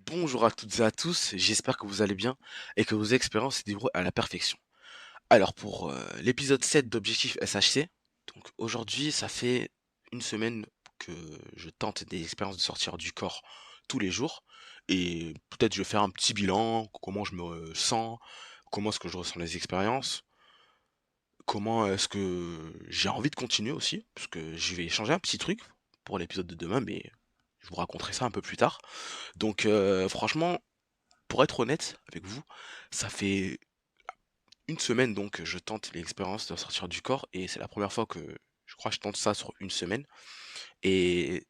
Bonjour à toutes et à tous, j'espère que vous allez bien et que vos expériences se déroulent à la perfection. Alors pour l'épisode 7 d'Objectif SHC, donc aujourd'hui ça fait une semaine que je tente des expériences de sortir du corps tous les jours et peut-être je vais faire un petit bilan, comment je me sens, comment est-ce que je ressens les expériences, comment est-ce que j'ai envie de continuer aussi, parce que je vais changer un petit truc pour l'épisode de demain, mais je vous raconterai ça un peu plus tard. Donc franchement, pour être honnête avec vous, ça fait une semaine donc que je tente l'expérience de sortir du corps et c'est la première fois que je crois que je tente ça sur une semaine et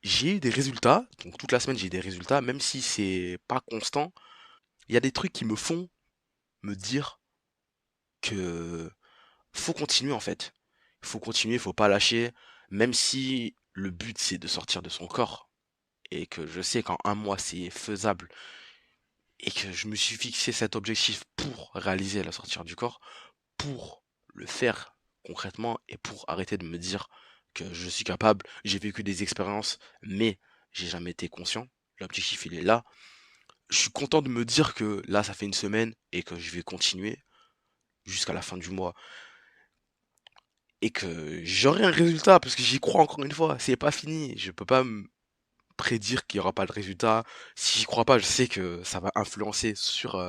j'ai eu des résultats, donc toute la semaine j'ai eu des résultats, même si c'est pas constant, il y a des trucs qui me font me dire que faut continuer en fait. Il faut continuer, faut pas lâcher, même si le but c'est de sortir de son corps et que je sais qu'en un mois c'est faisable et que je me suis fixé cet objectif pour réaliser la sortir du corps, pour le faire concrètement et pour arrêter de me dire que je suis capable, j'ai vécu des expériences, mais j'ai jamais été conscient. L'objectif, il est là. Je suis content de me dire que là, ça fait une semaine et que je vais continuer jusqu'à la fin du mois et que j'aurai un résultat parce que j'y crois encore une fois. C'est pas fini. Je peux pas me prédire qu'il y aura pas de résultat. Si j'y crois pas, je sais que ça va influencer sur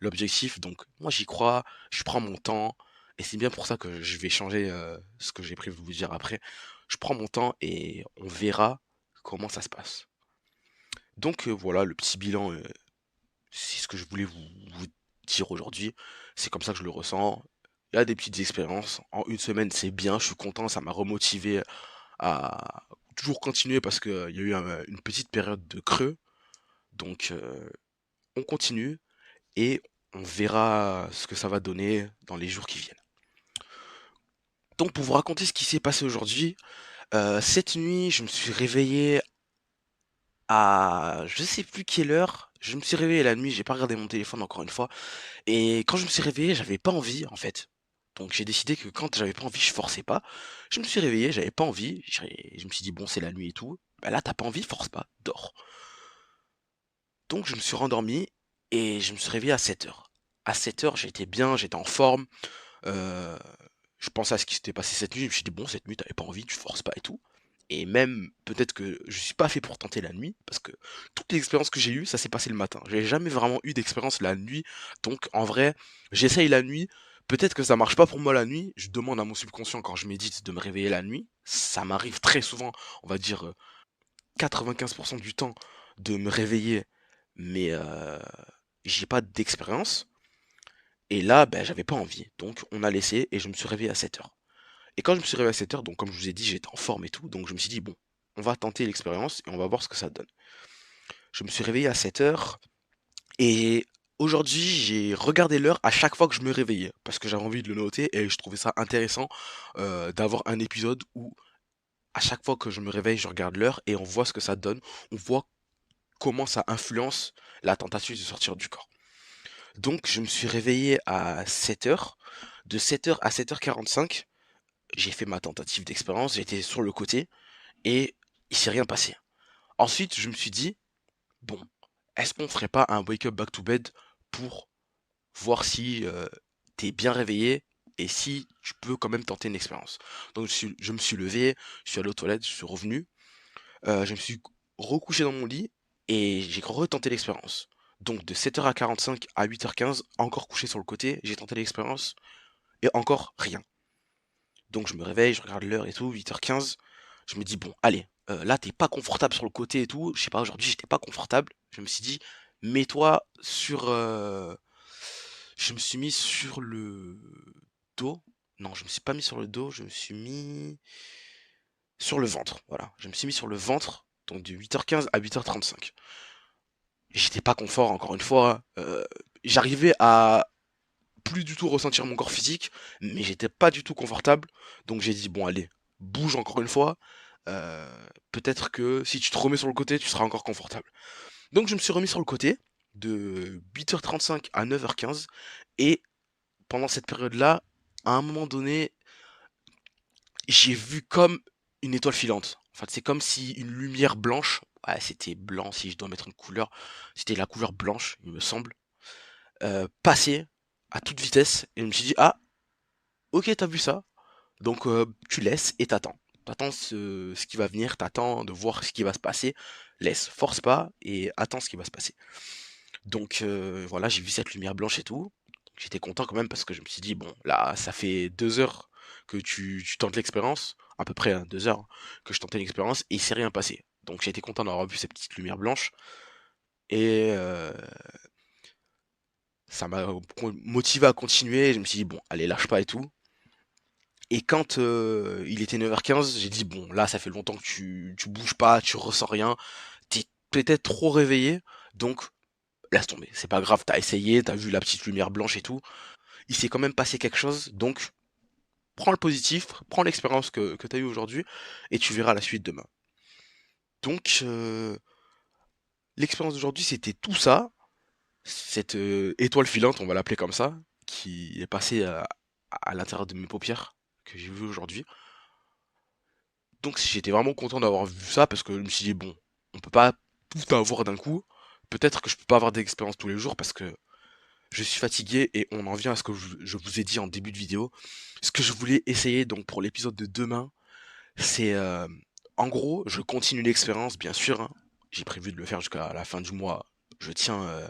l'objectif. Donc moi j'y crois, je prends mon temps et c'est bien pour ça que je vais changer ce que j'ai prévu de vous dire après. Je prends mon temps et on verra comment ça se passe. Donc voilà, le petit bilan, c'est ce que je voulais vous dire aujourd'hui. C'est comme ça que je le ressens. Il y a des petites expériences. En une semaine, c'est bien, je suis content, ça m'a remotivé à toujours continuer parce qu'il y a eu une petite période de creux. Donc on continue et on verra ce que ça va donner dans les jours qui viennent. Donc pour vous raconter ce qui s'est passé aujourd'hui, cette nuit je me suis réveillé à je sais plus quelle heure. Je me suis réveillé la nuit, j'ai pas regardé mon téléphone encore une fois. Et quand je me suis réveillé, j'avais pas envie en fait. Donc j'ai décidé que quand j'avais pas envie, je forçais pas. Je me suis réveillé, j'avais pas envie. Je me suis dit bon c'est la nuit et tout. Bah là t'as pas envie, force pas, dors. Donc je me suis rendormi et je me suis réveillé à 7 heures. À 7 heures, j'étais bien, j'étais en forme. euh, je pensais à ce qui s'était passé cette nuit. Je me suis dit, bon, cette nuit, t'avais pas envie, tu forces pas et tout. Et même, peut-être que je suis pas fait pour tenter la nuit, parce que toutes les expériences que j'ai eues, ça s'est passé le matin. J'ai jamais vraiment eu d'expérience la nuit. Donc, en vrai, j'essaye la nuit. Peut-être que ça marche pas pour moi la nuit. Je demande à mon subconscient quand je médite de me réveiller la nuit. Ça m'arrive très souvent, on va dire 95% du temps, de me réveiller, mais j'ai pas d'expérience. Et là, ben, j'avais pas envie. Donc, on a laissé et je me suis réveillé à 7 heures. Et quand je me suis réveillé à 7 heures, donc comme je vous ai dit, j'étais en forme et tout, donc je me suis dit, bon, on va tenter l'expérience et on va voir ce que ça donne. Je me suis réveillé à 7 heures et aujourd'hui, j'ai regardé l'heure à chaque fois que je me réveillais parce que j'avais envie de le noter et je trouvais ça intéressant d'avoir un épisode où à chaque fois que je me réveille, je regarde l'heure et on voit ce que ça donne, on voit comment ça influence la tentative de sortir du corps. Donc, je me suis réveillé à 7 heures. De 7 heures à 7h45, j'ai fait ma tentative d'expérience, j'étais sur le côté et il s'est rien passé. Ensuite, je me suis dit, bon, est-ce qu'on ferait pas un wake up back to bed pour voir si t'es bien réveillé et si tu peux quand même tenter une expérience. Donc je me suis levé, je suis allé aux toilettes, je suis revenu, je me suis recouché dans mon lit et j'ai retenté l'expérience. Donc de 7h à 45 à 8h15, encore couché sur le côté, j'ai tenté l'expérience et encore rien. Donc je me réveille, je regarde l'heure et tout, 8h15. Je me dis, bon, allez, là t'es pas confortable sur le côté et tout. Je sais pas, aujourd'hui j'étais pas confortable. Je me suis dit, mets-toi sur. Je me suis mis sur le dos. Non, je me suis pas mis sur le dos, je me suis mis sur le ventre. Voilà, je me suis mis sur le ventre, donc de 8h15 à 8h35. J'étais pas confort, encore une fois. J'arrivais à plus du tout ressentir mon corps physique, mais j'étais pas du tout confortable. Donc j'ai dit, bon, allez, bouge encore une fois. Euh, Peut-être que si tu te remets sur le côté, tu seras encore confortable. Donc je me suis remis sur le côté de 8h35 à 9h15. Et pendant cette période-là, à un moment donné, j'ai vu comme une étoile filante. En fait, c'est comme si une lumière blanche, ouais, c'était blanc si je dois mettre une couleur, c'était la couleur blanche, il me semble, passé à toute vitesse et je me suis dit: «Ah, OK, t'as vu ça, donc tu laisses et t'attends. T'attends ce qui va venir, t'attends de voir ce qui va se passer, laisse, force pas et attends ce qui va se passer». Donc voilà, j'ai vu cette lumière blanche et tout. J'étais content quand même parce que je me suis dit: «Bon, là, ça fait 2 heures que tu tentes l'expérience, à peu près, hein, 2 heures, hein, que je tentais l'expérience et il s'est rien passé». Donc j'ai été content d'avoir vu cette petite lumière blanche et ça m'a motivé à continuer. Je me suis dit: «Bon, allez, lâche pas et tout». Et quand il était 9h15, j'ai dit: «Bon, là, ça fait longtemps que tu bouges pas, tu ressens rien, t'es peut-être trop réveillé, donc laisse tomber. C'est pas grave, t'as essayé, t'as vu la petite lumière blanche et tout. Il s'est quand même passé quelque chose, donc prends le positif, prends l'expérience que t'as eue aujourd'hui, et tu verras la suite demain». Donc, l'expérience d'aujourd'hui, c'était tout ça, cette étoile filante, on va l'appeler comme ça, qui est passée à l'intérieur de mes paupières, que j'ai vu aujourd'hui. Donc j'étais vraiment content d'avoir vu ça parce que je me suis dit, bon, on peut pas tout avoir d'un coup. Peut-être que je peux pas avoir d'expérience tous les jours parce que je suis fatigué et on en vient à ce que je vous ai dit en début de vidéo. Ce que je voulais essayer donc pour l'épisode de demain, c'est en gros, je continue l'expérience, bien sûr, hein. J'ai prévu de le faire jusqu'à la fin du mois. Je tiens, euh,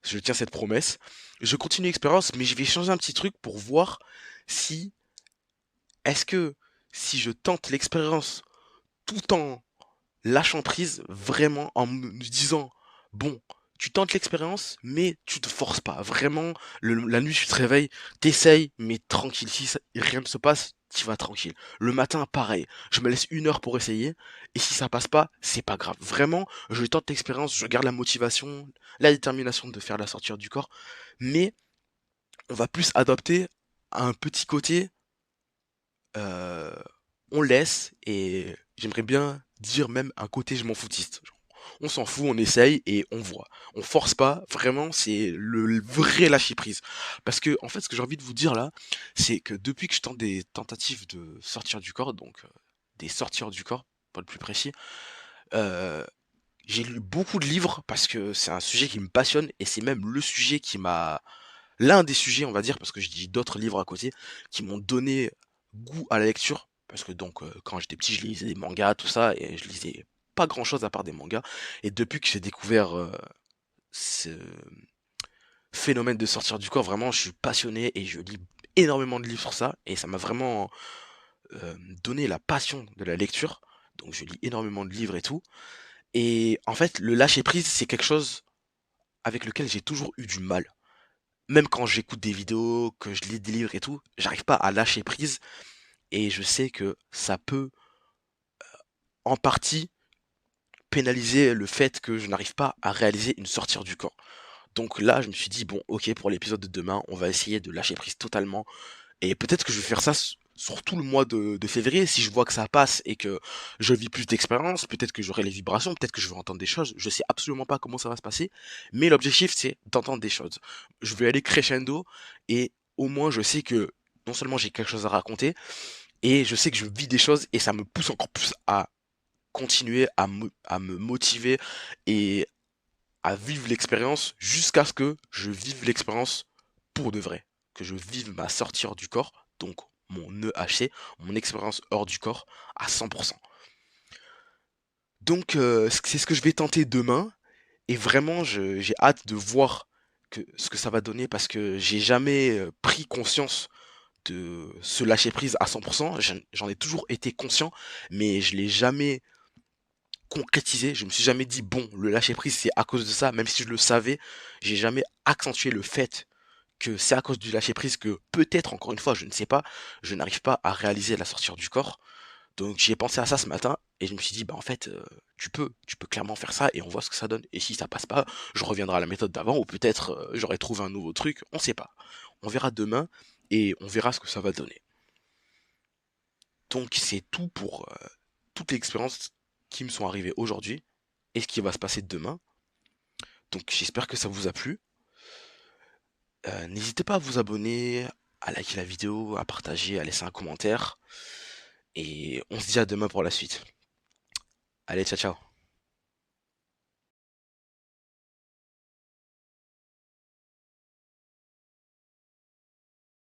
je tiens cette promesse. Je continue l'expérience, mais je vais changer un petit truc pour voir si, est-ce que si je tente l'expérience tout en lâchant prise vraiment en me disant, bon, tu tentes l'expérience, mais tu te forces pas. Vraiment, la nuit, tu te réveilles, t'essayes, mais tranquille. Si rien ne se passe, tu vas tranquille. Le matin, pareil. Je me laisse 1 heure pour essayer, et si ça passe pas, c'est pas grave. Vraiment, je tente l'expérience, je garde la motivation, la détermination de faire la sortir du corps, mais on va plus adopter à un petit côté, euh, on laisse, et j'aimerais bien dire même un côté je m'en foutiste. Genre, on s'en fout, on essaye et on voit. On force pas, vraiment, c'est le vrai lâcher prise. Parce que, en fait, ce que j'ai envie de vous dire là, c'est que depuis que je tente des tentatives de sortir du corps, donc des sortir du corps, pour être plus précis, euh, j'ai lu beaucoup de livres parce que c'est un sujet qui me passionne et c'est même le sujet qui m'a, l'un des sujets, on va dire, parce que je dis d'autres livres à côté, qui m'ont donné goût à la lecture. Parce que donc, quand j'étais petit, je lisais des mangas, tout ça, et je lisais pas grand-chose à part des mangas. Et depuis que j'ai découvert ce phénomène de sortir du corps, vraiment, je suis passionné et je lis énormément de livres sur ça. Et ça m'a vraiment donné la passion de la lecture. Donc, je lis énormément de livres et tout. Et en fait, le lâcher prise, c'est quelque chose avec lequel j'ai toujours eu du mal. Même quand j'écoute des vidéos, que je lis des livres et tout, j'arrive pas à lâcher prise et je sais que ça peut en partie pénaliser le fait que je n'arrive pas à réaliser une sortie du corps. Donc là, je me suis dit, bon, ok, pour l'épisode de demain, on va essayer de lâcher prise totalement. Et peut-être que je vais faire ça sur tout le mois de février, si je vois que ça passe et que je vis plus d'expérience, peut-être que j'aurai les vibrations, peut-être que je vais entendre des choses, je sais absolument pas comment ça va se passer, mais l'objectif c'est d'entendre des choses. Je vais aller crescendo et au moins je sais que non seulement j'ai quelque chose à raconter, et je sais que je vis des choses et ça me pousse encore plus à continuer à me motiver et à vivre l'expérience jusqu'à ce que je vive l'expérience pour de vrai. Que je vive ma sortie hors du corps, donc mon EHC, mon expérience hors du corps à 100%. Donc c'est ce que je vais tenter demain et vraiment j'ai hâte de voir ce que ça va donner parce que j'ai jamais pris conscience de ce lâcher prise à 100%. J'en ai toujours été conscient, mais je l'ai jamais concrétisé. Je me suis jamais dit, bon, le lâcher prise, c'est à cause de ça, même si je le savais, j'ai jamais accentué le fait que c'est à cause du lâcher prise que peut-être, encore une fois, je ne sais pas, je n'arrive pas à réaliser la sortie du corps. Donc j'ai pensé à ça ce matin et je me suis dit, bah en fait, tu peux clairement faire ça et on voit ce que ça donne. Et si ça passe pas, je reviendrai à la méthode d'avant ou peut-être j'aurai trouvé un nouveau truc, on sait pas. On verra demain et on verra ce que ça va donner. Donc c'est tout pour toutes les expériences qui me sont arrivées aujourd'hui et ce qui va se passer demain. Donc j'espère que ça vous a plu. N'hésitez pas à vous abonner, à liker la vidéo, à partager, à laisser un commentaire. Et on se dit à demain pour la suite. Allez, ciao ciao.